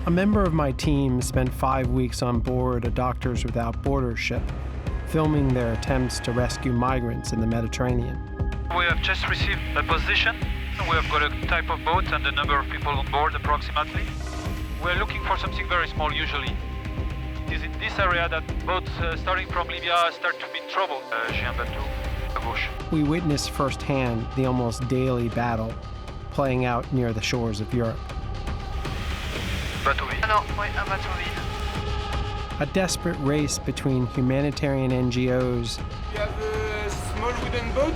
A member of my team spent 5 weeks on board a Doctors Without Borders ship, filming their attempts to rescue migrants in the Mediterranean. We have just received a position. We have got a type of boat and the number of people on board approximately. We're looking for something very small usually. It is in this area that boats starting from Libya start to be in trouble. J'ai un bateau à gauche. We witnessed firsthand the almost daily battle playing out near the shores of Europe. Bateau vide. Non, oui, un bateau vide. A desperate race between humanitarian NGOs. We have a small wooden boat,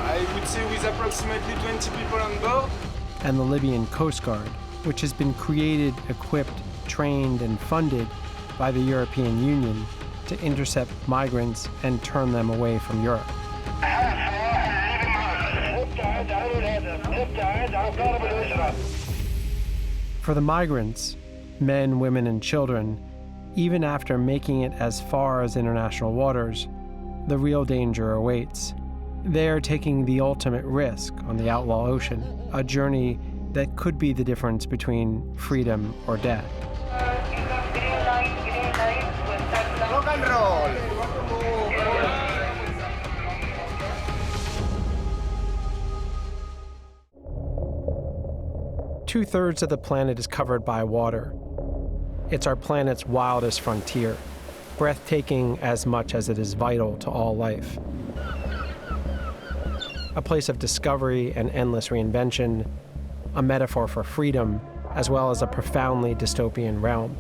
I would say with approximately 20 people on board. And the Libyan Coast Guard, which has been created, equipped, trained, and funded by the European Union to intercept migrants and turn them away from Europe. For the migrants, men, women, and children, even after making it as far as international waters, the real danger awaits. They are taking the ultimate risk on the Outlaw Ocean, a journey that could be the difference between freedom or death. Rock and roll! Two-thirds of the planet is covered by water. It's our planet's wildest frontier, breathtaking as much as it is vital to all life. A place of discovery and endless reinvention, a metaphor for freedom, as well as a profoundly dystopian realm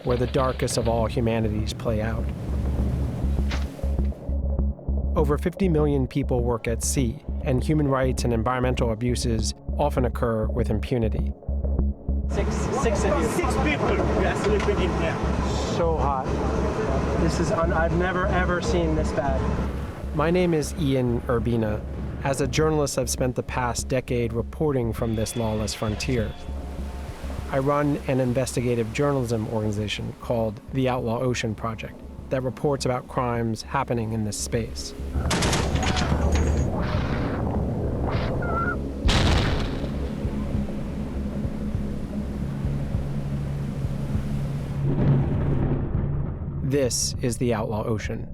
where the darkest of all humanities play out. Over 50 million people work at sea, and human rights and environmental abuses often occur with impunity. Six of you. 6 people we are sleeping in here. So hot. This is I've never ever seen this bad. My name is Ian Urbina. As a journalist, I've spent the past decade reporting from this lawless frontier. I run an investigative journalism organization called the Outlaw Ocean Project that reports about crimes happening in this space. This is the Outlaw Ocean.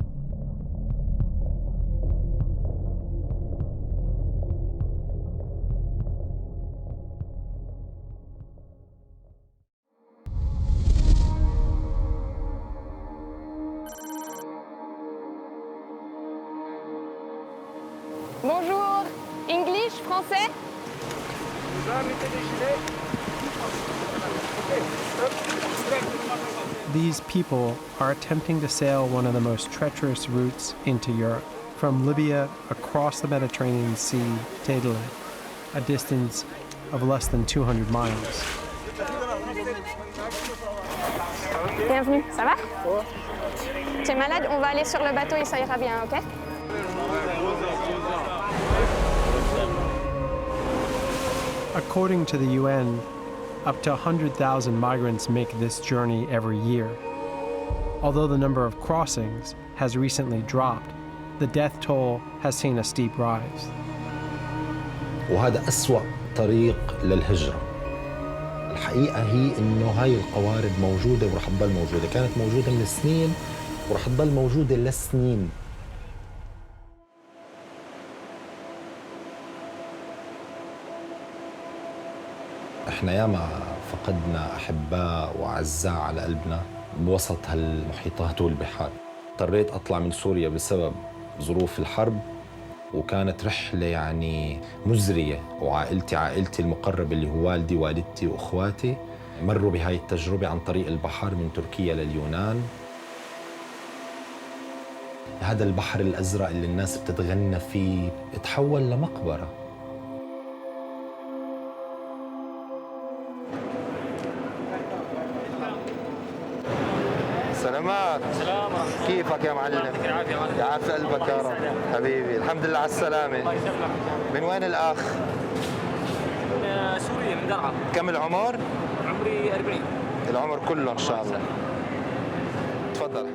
Bonjour, English, français? These people are attempting to sail one of the most treacherous routes into Europe, from Libya across the Mediterranean Sea to Italy, a distance of less than 200 miles. Bienvenue, ça va? Tu es malade? On va aller sur le bateau et ça ira bien, ok? According to the UN, up to 100,000 migrants make this journey every year. Although the number of crossings has recently dropped, the death toll has seen a steep rise. وهذا أسوأ طريق للهجرة. الحقيقة هي إنه هاي القوارب موجودة ورح تضل موجودة، كانت موجودة من سنين ورح تضل موجودة لسنين. احنا ياما فقدنا أحباء وأعزاء على قلبنا بوسط هالمحيطات والبحار. اضطريت أطلع من سوريا بسبب ظروف الحرب، وكانت رحلة يعني مزرية، وعائلتي المقربة اللي هو والدي والدتي وأخواتي مروا بهاي التجربة عن طريق البحر من تركيا لليونان. هذا البحر الأزرق اللي الناس بتتغنى فيه اتحول لمقبرة. سلامات. سلامة. كيفك يا معلم؟ يعطيك العافية يا معلم. يعافي قلبك يا رب. حبيبي الحمد لله على السلامة. الله يسلمك. من وين الأخ؟ من سوريا من درعا. كم العمر؟ عمري 40. العمر كله إن شاء الله. تفضل.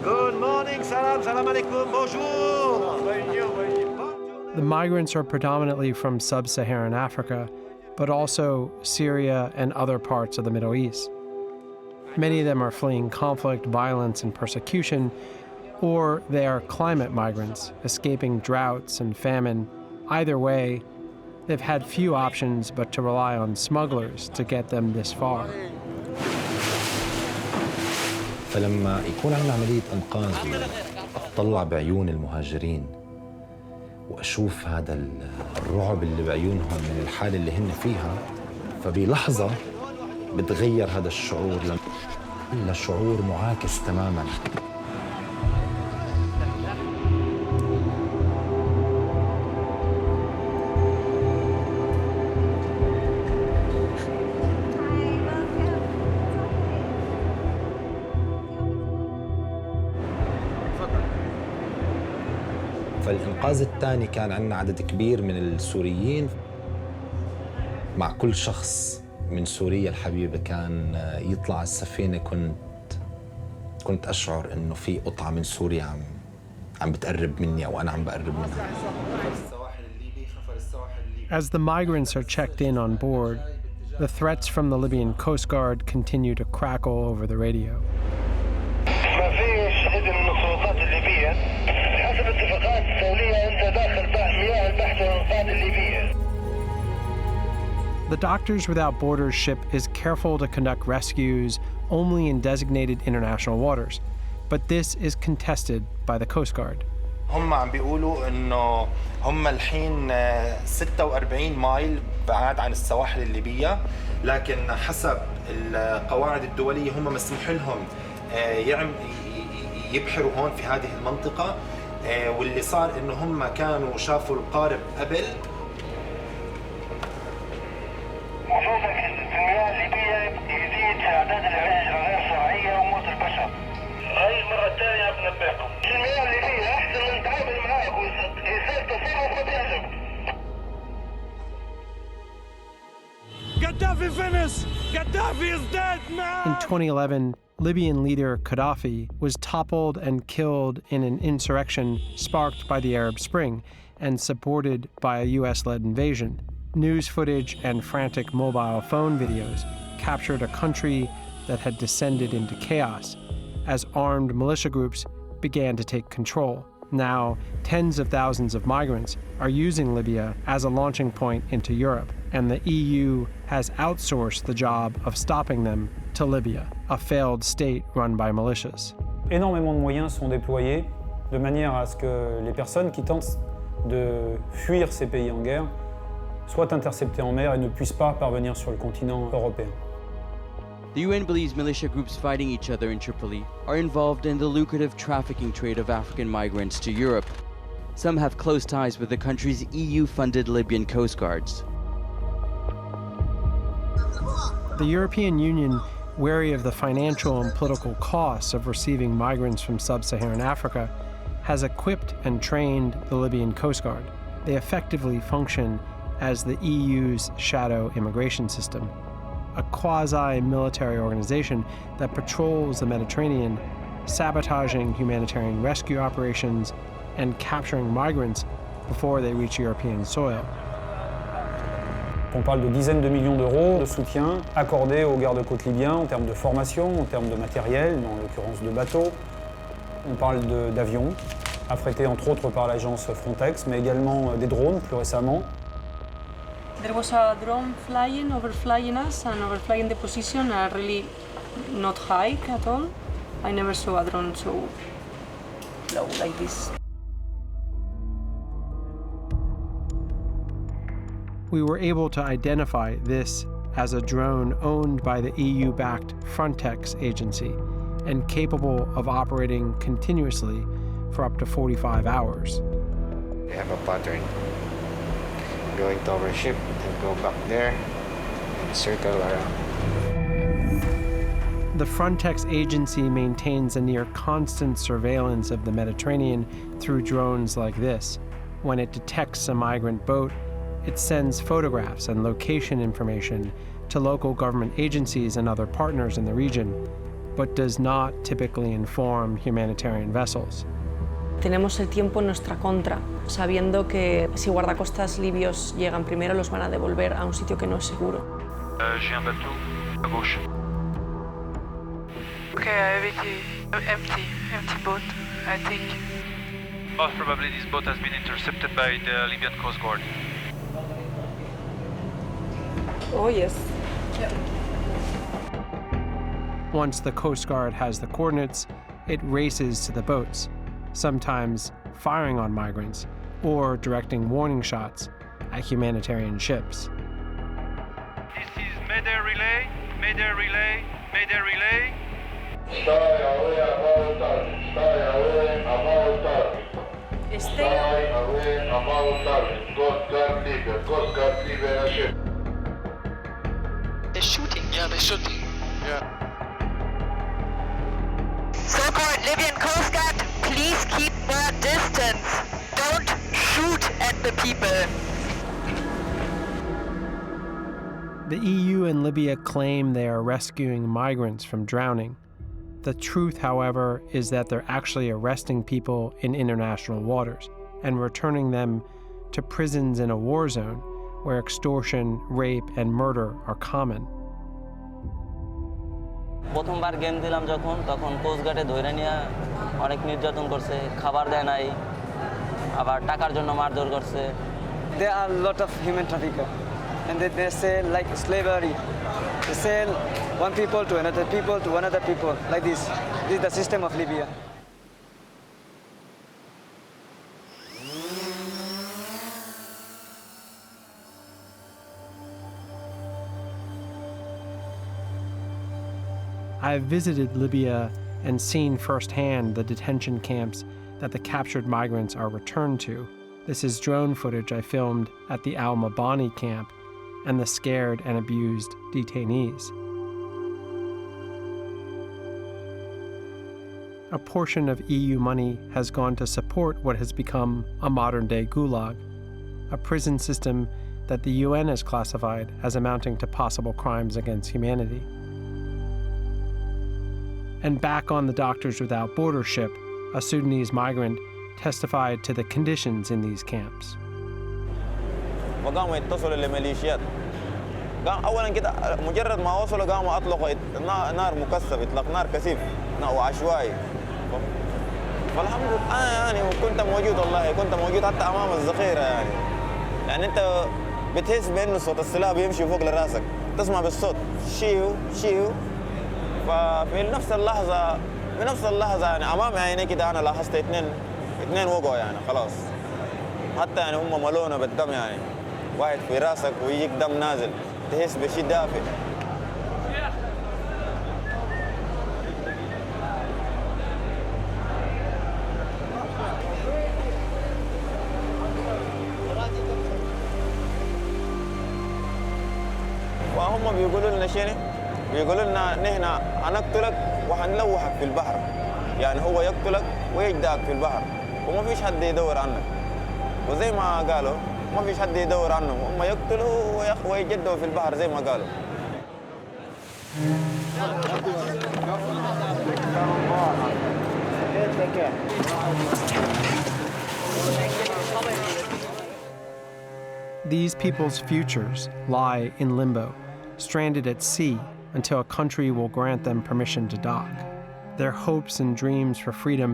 Good morning, salam alaikum, bonjour. The migrants are predominantly from sub-Saharan Africa, but also Syria and other parts of the Middle East. Many of them are fleeing conflict, violence, and persecution, or they are climate migrants, escaping droughts and famine. Either way, they've had few options but to rely on smugglers to get them this far. فلما يكون عندنا عملية إنقاذ أطلع بعيون المهاجرين وأشوف هذا الرعب اللي بعيونهم من الحالة اللي هن فيها، فبلحظة بتغير هذا الشعور لشعور معاكس تماماً. فالإنقاذ الثاني كان عندنا عدد كبير من السوريين. مع كل شخص من سوريا الحبيبة كان يطلع السفينة كنت أشعر إنه في قطعة من سوريا عم بتقرب مني أو أنا عم بقرب منها. As the migrants are checked in on board, the threats from the Libyan Coast Guard continue to crackle over the radio. The Doctors Without Borders ship is careful to conduct rescues only in designated international waters, but this is contested by the Coast Guard. هم عم بيقولوا إنه هم الحين 46 مايل بعاد عن السواحل الليبية، لكن حسب القواعد الدولية هم مسموح لهم يبحروا هون في هذه المنطقة، واللي صار إنه هم كانوا شافوا القارب قبل. وجودك في المياه الليبية يزيد أعداد الهجرة غير شرعية وموت البشر. هاي المرة الثانية بنبهكم. المياه الليبية أحسن من تعامل معاك ويصير تصرف ما بيعجبك. Gaddafi finished! Gaddafi is dead, man! In 2011, Libyan leader Gaddafi was toppled and killed in an insurrection sparked by the Arab Spring and supported by a US-led invasion. News footage and frantic mobile phone videos captured a country that had descended into chaos as armed militia groups began to take control. Now, tens of thousands of migrants are using Libya as a launching point into Europe, and the EU has outsourced the job of stopping them to Libya, a failed state run by militias. Énormément de moyens sont déployés de manière à ce que les personnes qui tentent de fuir ces pays en guerre soient interceptées en mer et ne puissent pas parvenir sur le continent européen. The UN believes militia groups fighting each other in Tripoli are involved in the lucrative trafficking trade of African migrants to Europe. Some have close ties with the country's EU-funded Libyan coast guards. The European Union, wary of the financial and political costs of receiving migrants from sub-Saharan Africa, has equipped and trained the Libyan Coast Guard. They effectively function as the EU's shadow immigration system, a quasi-military organization that patrols the Mediterranean, sabotaging humanitarian rescue operations and capturing migrants before they reach European soil. On parle de dizaines de millions d'euros de soutien accordés aux gardes-côtes libyens en termes de formation, en termes de matériel, en l'occurrence de bateaux. On parle d'avions, affrétés entre autres par l'agence Frontex, mais également des drones plus récemment. There was a drone overflying us and overflying the position really not high at all. I never saw a drone so low like this. We were able to identify this as a drone owned by the EU-backed Frontex agency and capable of operating continuously for up to 45 hours. They have a pattern. Going to our ship and go back there and circle around. The Frontex agency maintains a near constant surveillance of the Mediterranean through drones like this. When it detects a migrant boat, it sends photographs and location information to local government agencies and other partners in the region, but does not typically inform humanitarian vessels. Tenemos el tiempo en nuestra contra, sabiendo que si guardacostas libios llegan primero, los van a devolver a un sitio que no es seguro. J'ai un bateau à gauche. Okay, empty boat, I think. Most probably this boat has been intercepted by the Libyan Coast Guard. Oh, yes. Once the Coast Guard has the coordinates, it races to the boats, sometimes firing on migrants or directing warning shots at humanitarian ships. This is Mayday Relay, Mayday Relay, Mayday Relay. Stay away about target. Stay away about target. Stay away about target. Coast Guard Libya. Coast Guard Libya ship. They're shooting. Yeah, they're shooting. Yeah. So-called Libyan Coast Guard, please keep more distance. Don't shoot at the people. The EU and Libya claim they are rescuing migrants from drowning. The truth, however, is that they're actually arresting people in international waters and returning them to prisons in a war zone where extortion, rape, and murder are common. প্রথমবার game দিলাম যখন তখন coast গার্ডে ধরে নিয়ে অনেক নির্যাতন করছে, খাবার দেয় নাই, আবার টাকার জন্য মারধর করছে। There are a lot of human traffickers, and they sell like slavery. They sell one people to another people, like this. This is the system of Libya. I have visited Libya and seen firsthand the detention camps that the captured migrants are returned to. This is drone footage I filmed at the Al-Mabani camp and the scared and abused detainees. A portion of EU money has gone to support what has become a modern-day gulag, a prison system that the UN has classified as amounting to possible crimes against humanity. And back on the Doctors Without Borders ship, a Sudanese migrant testified to the conditions in these camps. وقاموا يتصلوا للميليشيات. أولاً كده مجرد ما وصلوا قاموا أطلقوا نار مكثف، إطلاق نار كثيف وعشوائي. فالحمد لله أنا يعني كنت موجود، والله كنت موجود حتى أمام الذخيرة يعني أنت بتحس بأنه صوت السلاح بيمشي فوق لراسك، تسمع بالصوت شيو شيو. ففي نفس اللحظة يعني أمام عيني كده أنا لاحظت اثنين وقعوا يعني خلاص، حتى يعني هم ملونا بالدم يعني، واحد في راسك ويجيك دم نازل، تحس بشيء دافئ. وهم بيقولوا لنا شنو؟ بيقولوا لنا نحن هنقتلك وهنلوحك في البحر، يعني هو يقتلك ويجدعك في البحر وما فيش حد يدور عنك، وزي ما قالوا ما فيش حد يدور عنهم، هم يقتلوا ويجدوا في البحر زي ما قالوا. These people's futures lie in limbo, stranded at sea until a country will grant them permission to dock. Their hopes and dreams for freedom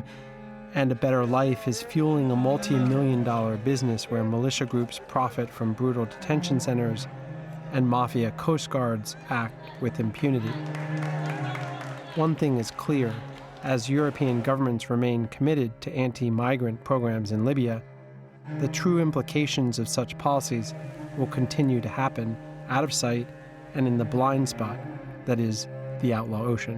and a better life is fueling a multi-million-dollar business where militia groups profit from brutal detention centers and mafia coast guards act with impunity. One thing is clear: as European governments remain committed to anti-migrant programs in Libya, the true implications of such policies will continue to happen out of sight and in the blind spot that is the Outlaw Ocean.